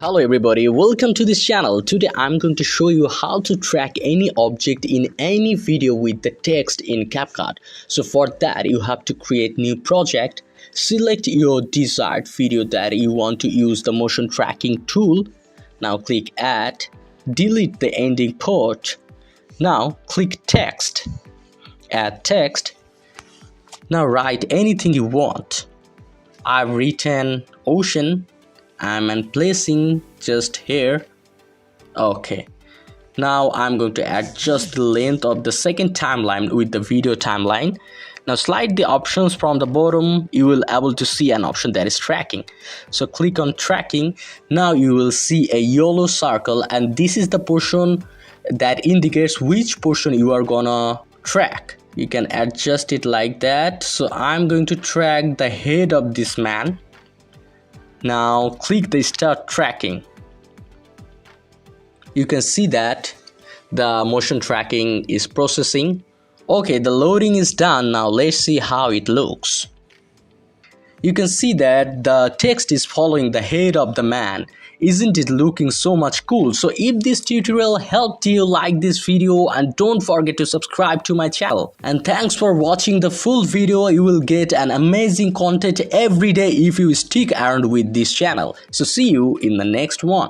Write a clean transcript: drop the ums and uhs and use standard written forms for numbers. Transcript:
Hello everybody, welcome to this channel. Today I'm going to show you how to track any object in any video with the text in Capcut. So for that you have to create new project, select your desired video that you want to use the motion tracking tool. Now click add, delete the ending part. Now click text, add text. Now write anything you want. I've written ocean. I'm placing just here. Okay, now I'm going to adjust the length of the second timeline with the video timeline. Now slide the options from the bottom. You will able to see an option that is tracking. So click on tracking. Now you will see a yellow circle, and this is the portion that indicates which portion you are gonna track. You can adjust it like that. So I'm going to track the head of this man. Now click the start tracking. You can see that the motion tracking is processing. Okay, the loading is done. Now let's see how it looks. You can see that the text is following the head of the man. Isn't it looking so much cool? So if this tutorial helped you, like this video and don't forget to subscribe to my channel. And thanks for watching the full video. You will get an amazing content every day if you stick around with this channel. So see you in the next one.